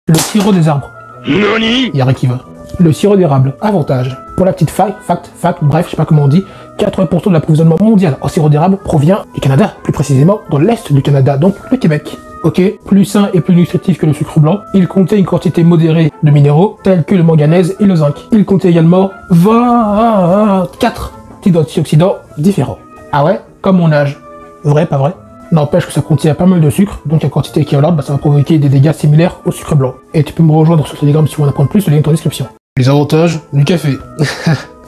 Le sirop des arbres. Nani? Y'a rien qui va. Le sirop d'érable. Avantage. Pour la petite fact, bref, je sais pas comment on dit, 80% de l'approvisionnement mondial en sirop d'érable provient du Canada, plus précisément dans l'Est du Canada, donc le Québec. Ok, plus sain et plus nutritif que le sucre blanc, il contient une quantité modérée de minéraux tels que le manganèse et le zinc. Il contient également 24 types d'antioxydants différents. Ah ouais? Comme mon âge. Vrai, pas vrai? N'empêche que ça contient pas mal de sucre, donc en quantité équivalente, ça va provoquer des dégâts similaires au sucre blanc. Et tu peux me rejoindre sur Telegram si tu veux en apprendre plus, le lien est en description. Les avantages du café.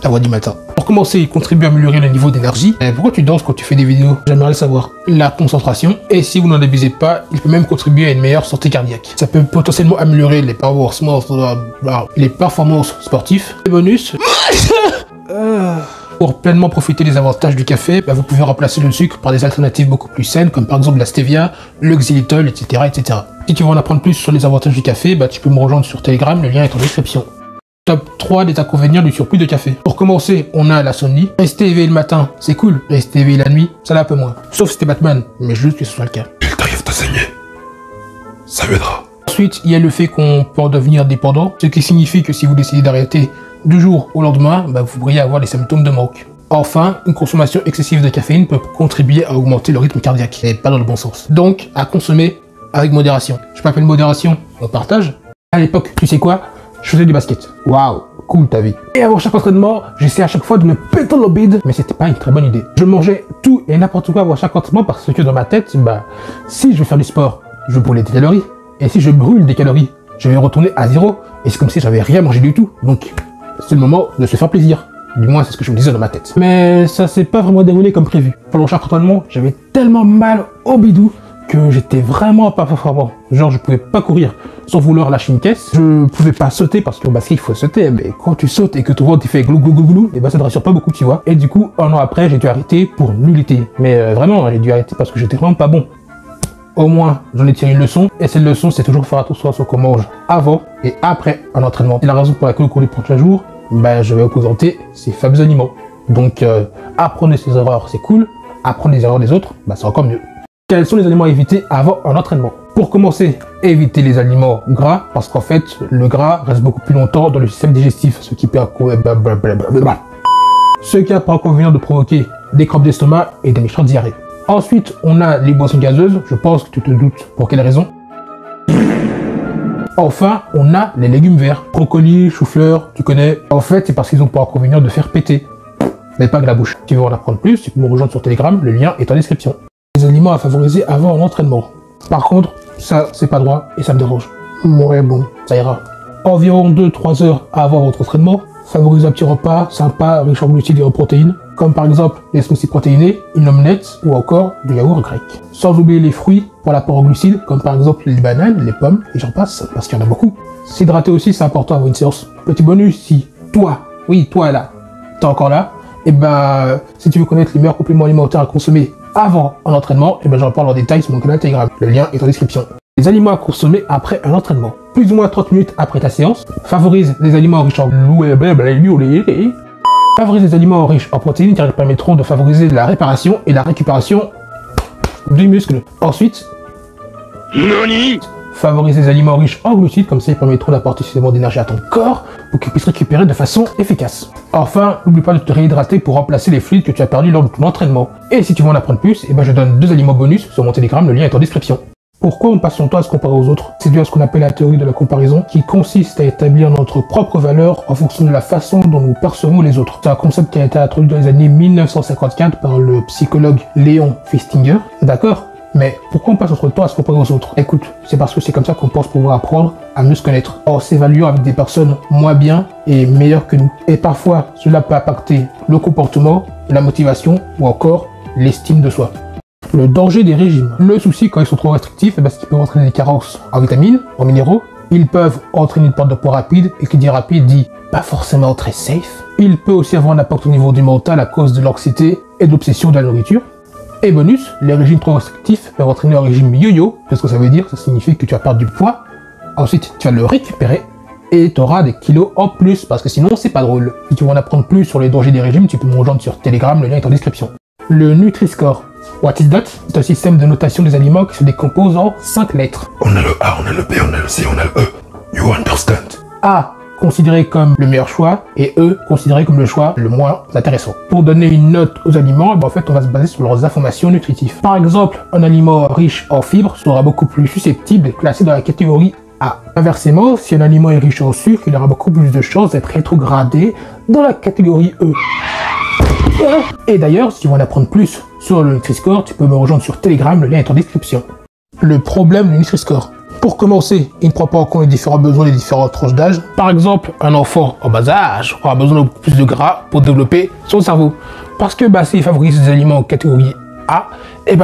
La voix du matin. Pour commencer, il contribue à améliorer le niveau d'énergie. Pourquoi tu danses quand tu fais des vidéos? J'aimerais le savoir. La concentration. Et si vous n'en abusez pas, il peut même contribuer à une meilleure santé cardiaque. Ça peut potentiellement améliorer les performances sportives. Les bonus. Pour pleinement profiter des avantages du café, vous pouvez remplacer le sucre par des alternatives beaucoup plus saines, comme par exemple la stevia, le xylitol, etc., etc. Si tu veux en apprendre plus sur les avantages du café, tu peux me rejoindre sur Telegram, le lien est en description. Top 3 des inconvénients du surplus de café. Pour commencer, on a l'insomnie. Rester éveillé le matin, c'est cool. Rester éveillé la nuit, ça l'est un peu moins. Sauf si t'es Batman, mais juste que ce soit le cas. Il t'arrive de saigner. Ça aidera. Ensuite, il y a le fait qu'on peut en devenir dépendant, ce qui signifie que si vous décidez d'arrêter du jour au lendemain, vous pourriez avoir des symptômes de manque. Enfin, une consommation excessive de caféine peut contribuer à augmenter le rythme cardiaque, et pas dans le bon sens. Donc, à consommer avec modération. Je m'appelle modération, on partage. À l'époque, tu sais quoi? Je faisais du basket. Waouh, cool ta vie. Et avant chaque entraînement, j'essayais à chaque fois de me péter le bide, mais c'était pas une très bonne idée. Je mangeais tout et n'importe quoi avant chaque entraînement parce que dans ma tête, si je veux faire du sport, je veux brûler des calories. Et si je brûle des calories, je vais retourner à zéro. Et c'est comme si j'avais rien mangé du tout. Donc, c'est le moment de se faire plaisir. Du moins, c'est ce que je me disais dans ma tête. Mais ça s'est pas vraiment déroulé comme prévu. Pendant chaque entraînement, j'avais tellement mal au bidou que j'étais vraiment pas performant. Genre, je pouvais pas courir sans vouloir lâcher une caisse. Je pouvais pas sauter parce qu'au basket, il faut sauter. Mais quand tu sautes et que ton ventre, tu fais glou glou glou glou, et ça ne rassure pas beaucoup, tu vois. Et du coup, un an après, j'ai dû arrêter pour nullité. Mais vraiment, j'ai dû arrêter parce que j'étais vraiment pas bon. Au moins, j'en ai tiré une leçon. Et cette leçon, c'est toujours faire attention à ce qu'on mange avant et après un entraînement. C'est la raison pour laquelle au cours du prochain jour, je vais représenter ces fameux aliments. Donc, apprendre ses erreurs, c'est cool. Apprendre les erreurs des autres, c'est encore mieux. Quels sont les aliments à éviter avant un entraînement? Pour commencer, éviter les aliments gras, parce qu'en fait, le gras reste beaucoup plus longtemps dans le système digestif, ce qui peut pas inconvénient de provoquer des crampes d'estomac et des méchantes diarrhées. Ensuite, on a les boissons gazeuses, je pense que tu te doutes pour quelle raison. Enfin, on a les légumes verts, brocoli, chou-fleur, tu connais. En fait, c'est parce qu'ils ont pour inconvénient de faire péter, mais pas que la bouche. Si tu veux en apprendre plus, tu peux me rejoindre sur Telegram, le lien est en description. Les aliments à favoriser avant un entraînement. Par contre, ça, c'est pas droit et ça me dérange. Ouais, bon, ça ira. Environ 2-3 heures avant votre entraînement, favorisez un petit repas sympa, riche en glucides et en protéines, comme par exemple les smoothies protéinés, une omelette ou encore du yaourt grec. Sans oublier les fruits pour l'apport en glucides, comme par exemple les bananes, les pommes, et j'en passe, parce qu'il y en a beaucoup. S'hydrater aussi, c'est important avant une séance. Petit bonus, si toi, oui, toi là, t'es encore là, si tu veux connaître les meilleurs compléments alimentaires à consommer avant un entraînement, j'en parle en détail sur mon canal Telegram. Le lien est en description. Les aliments à consommer après un entraînement. Plus ou moins 30 minutes après ta séance, favorise les aliments riches en favorise les aliments riches en protéines car ils permettront de favoriser la réparation et la récupération du muscle. Ensuite, favorise les aliments riches en glucides, comme ça ils permettront d'apporter suffisamment d'énergie à ton corps pour qu'il puisse récupérer de façon efficace. Enfin, n'oublie pas de te réhydrater pour remplacer les fluides que tu as perdus lors de ton entraînement. Et si tu veux en apprendre plus, je donne 2 aliments bonus sur mon Telegram, le lien est en description. Pourquoi on passe son temps à se comparer aux autres? C'est dû à ce qu'on appelle la théorie de la comparaison, qui consiste à établir notre propre valeur en fonction de la façon dont nous percevons les autres. C'est un concept qui a été introduit dans les années 1954 par le psychologue Léon Festinger. D'accord? Mais pourquoi on passe notre temps à se comparer aux autres? Écoute, c'est parce que c'est comme ça qu'on pense pouvoir apprendre à mieux se connaître, en s'évaluant avec des personnes moins bien et meilleures que nous. Et parfois, cela peut impacter le comportement, la motivation ou encore l'estime de soi. Le danger des régimes. Le souci quand ils sont trop restrictifs, c'est qu'ils peuvent entraîner des carences en vitamines, en minéraux. Ils peuvent entraîner une perte de poids rapide, et qui dit rapide dit pas forcément très safe. Il peut aussi avoir un impact au niveau du mental à cause de l'anxiété et de l'obsession de la nourriture. Et bonus, les régimes trop restrictifs peuvent entraîner un régime yo-yo. Qu'est-ce que ça veut dire? Ça signifie que tu vas perdre du poids, ensuite tu vas le récupérer, et tu auras des kilos en plus, parce que sinon c'est pas drôle. Si tu veux en apprendre plus sur les dangers des régimes, tu peux me rejoindre sur Telegram, le lien est en description. Le Nutri-Score. What is that? C'est un système de notation des aliments qui se décompose en 5 lettres. On a le A, on a le B, on a le C, on a le E. A considéré comme le meilleur choix et E considéré comme le choix le moins intéressant. Pour donner une note aux aliments, en fait, on va se baser sur leurs informations nutritives. Par exemple, un aliment riche en fibres sera beaucoup plus susceptible d'être classé dans la catégorie A. Inversement, si un aliment est riche en sucre, il aura beaucoup plus de chances d'être rétrogradé dans la catégorie E. Et d'ailleurs, si tu veux en apprendre plus sur le Nutri-Score, tu peux me rejoindre sur Telegram, le lien est en description. Le problème du Nutri-Score. Pour commencer, il ne prend pas en compte les différents besoins des différentes tranches d'âge. Par exemple, un enfant en bas âge aura besoin de beaucoup plus de gras pour développer son cerveau. Parce que s'il favorise des aliments en catégorie A,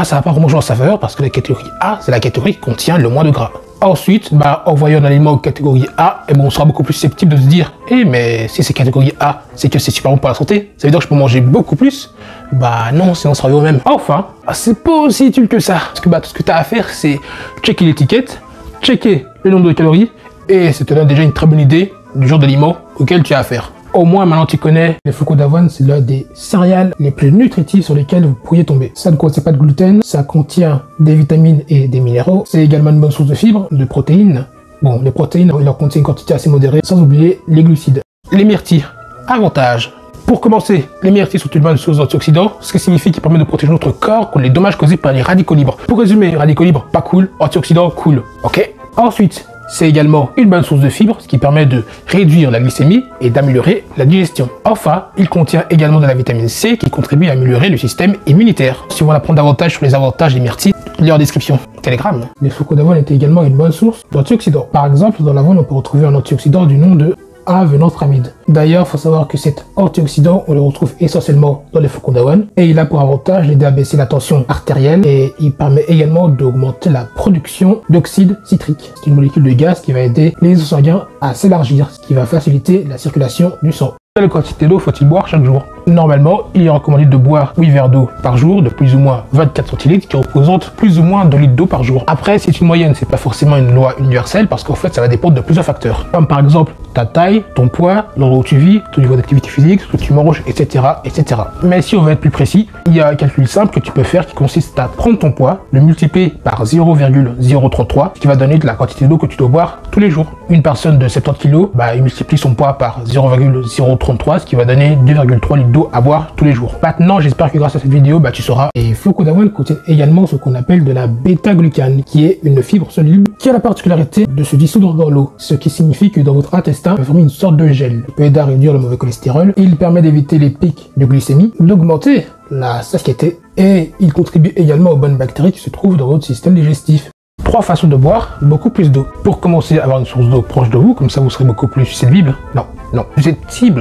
ça va pas vraiment jouer en saveur parce que la catégorie A, c'est la catégorie qui contient le moins de gras. Ensuite, en voyant un aliment en catégorie A, on sera beaucoup plus susceptible de se dire mais si c'est catégorie A, c'est que c'est super bon pour la santé, ça veut dire que je peux manger beaucoup plus. Non, sinon ça revient au même. Enfin, c'est pas aussi utile que ça. Parce que tout ce que tu as à faire, c'est checker l'étiquette, checker le nombre de calories, et ça te donne déjà une très bonne idée du genre d'aliment auquel tu as affaire. Au moins, maintenant tu connais, les flocons d'avoine, c'est l'un des céréales les plus nutritifs sur lesquels vous pourriez tomber. Ça ne contient pas de gluten, ça contient des vitamines et des minéraux. C'est également une bonne source de fibres, de protéines. Bon, les protéines, il en contient une quantité assez modérée, sans oublier les glucides. Les myrtilles, avantages. Pour commencer, les myrtilles sont une bonne source d'antioxydants, ce qui signifie qu'ils permettent de protéger notre corps contre les dommages causés par les radicaux libres. Pour résumer, radicaux libres, pas cool, antioxydants, cool. Ok. Ensuite, c'est également une bonne source de fibres, ce qui permet de réduire la glycémie et d'améliorer la digestion. Enfin, il contient également de la vitamine C qui contribue à améliorer le système immunitaire. Si vous voulez apprendre davantage sur les avantages des myrtilles, lien en description. Telegram. Les flocons d'avoine étaient également une bonne source d'antioxydants. Par exemple, dans l'avoine, on peut retrouver un antioxydant du nom de A-venantramide. D'ailleurs, il faut savoir que cet antioxydant, on le retrouve essentiellement dans les flocons d'avoine et il a pour avantage d'aider à baisser la tension artérielle et il permet également d'augmenter la production d'oxyde citrique. C'est une molécule de gaz qui va aider les vaisseaux sanguins à s'élargir, ce qui va faciliter la circulation du sang. Quelle quantité d'eau faut-il boire chaque jour? Normalement, il est recommandé de boire 8 verres d'eau par jour de plus ou moins 24 centilitres qui représentent plus ou moins 2 litres d'eau par jour. Après, c'est une moyenne, c'est pas forcément une loi universelle parce qu'en fait, ça va dépendre de plusieurs facteurs. Comme par exemple, ta taille, ton poids, l'endroit où tu vis, ton niveau d'activité physique, ce que tu manges, etc., etc. Mais si on veut être plus précis, il y a un calcul simple que tu peux faire qui consiste à prendre ton poids, le multiplier par 0,033, ce qui va donner de la quantité d'eau que tu dois boire tous les jours. Une personne de 70 kg, il multiplie son poids par 0,033, ce qui va donner 2,3 litres d'eau à boire tous les jours. Maintenant, j'espère que grâce à cette vidéo, tu sauras. Les flocons d'avoine contiennent également ce qu'on appelle de la bêta-glucane, qui est une fibre soluble qui a la particularité de se dissoudre dans l'eau, ce qui signifie que dans votre intestin, il va former une sorte de gel. Il peut aider à réduire le mauvais cholestérol, il permet d'éviter les pics de glycémie, d'augmenter la satiété, et il contribue également aux bonnes bactéries qui se trouvent dans votre système digestif. 3 façons de boire beaucoup plus d'eau. Pour commencer, avoir une source d'eau proche de vous, comme ça vous serez beaucoup plus susceptible.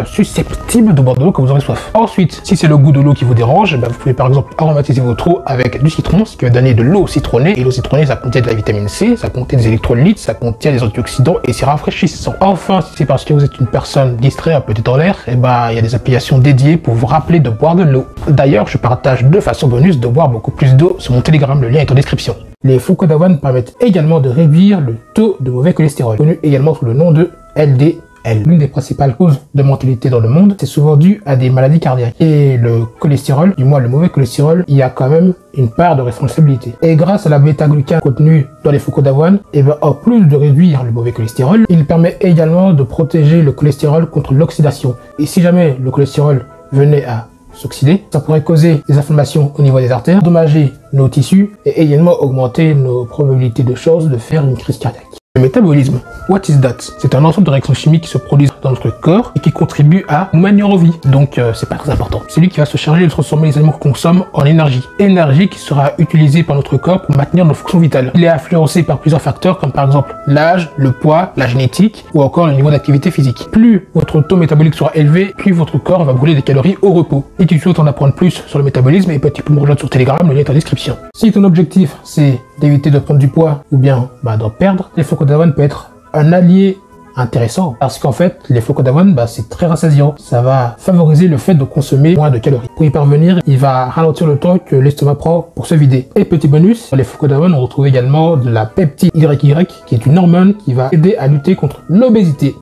Susceptible de boire de l'eau quand vous aurez soif. Ensuite, si c'est le goût de l'eau qui vous dérange, vous pouvez par exemple aromatiser votre eau avec du citron, ce qui va donner de l'eau citronnée. Et l'eau citronnée, ça contient de la vitamine C, ça contient des électrolytes, ça contient des antioxydants et c'est rafraîchissant. Enfin, si c'est parce que vous êtes une personne distraite, un peu tête en l'air, il y a des applications dédiées pour vous rappeler de boire de l'eau. D'ailleurs, je partage 2 façons bonus de boire beaucoup plus d'eau sur mon Telegram, le lien est en description. Les flocons d'avoine permettent également de réduire le taux de mauvais cholestérol, connu également sous le nom de LDL. L'une des principales causes de mortalité dans le monde, c'est souvent dû à des maladies cardiaques. Et le cholestérol, du moins le mauvais cholestérol, il y a quand même une part de responsabilité. Et grâce à la bêta-glucane contenue dans les flocons d'avoine, en plus de réduire le mauvais cholestérol, il permet également de protéger le cholestérol contre l'oxydation. Et si jamais le cholestérol venait à s'oxyder, ça pourrait causer des inflammations au niveau des artères, endommager nos tissus et également augmenter nos probabilités de chances de faire une crise cardiaque. Le métabolisme, what is that? C'est un ensemble de réactions chimiques qui se produisent dans notre corps et qui contribuent à nous maintenir en vie. Donc c'est pas très important. C'est lui qui va se charger de transformer les aliments qu'on consomme en énergie. Énergie qui sera utilisée par notre corps pour maintenir nos fonctions vitales. Il est influencé par plusieurs facteurs comme par exemple l'âge, le poids, la génétique ou encore le niveau d'activité physique. Plus votre taux métabolique sera élevé, plus votre corps va brûler des calories au repos. Si tu souhaites en apprendre plus sur le métabolisme, tu peux me rejoindre sur Telegram, le lien est en description. Si ton objectif c'est d'éviter de prendre du poids ou bien d'en perdre, les flocons d'avoine peut être un allié intéressant parce qu'en fait les flocons d'avoine c'est très rassasiant, ça va favoriser le fait de consommer moins de calories. Pour y parvenir, il va ralentir le temps que l'estomac prend pour se vider. Et petit bonus, les flocons d'avoine on retrouve également de la peptide YY qui est une hormone qui va aider à lutter contre l'obésité.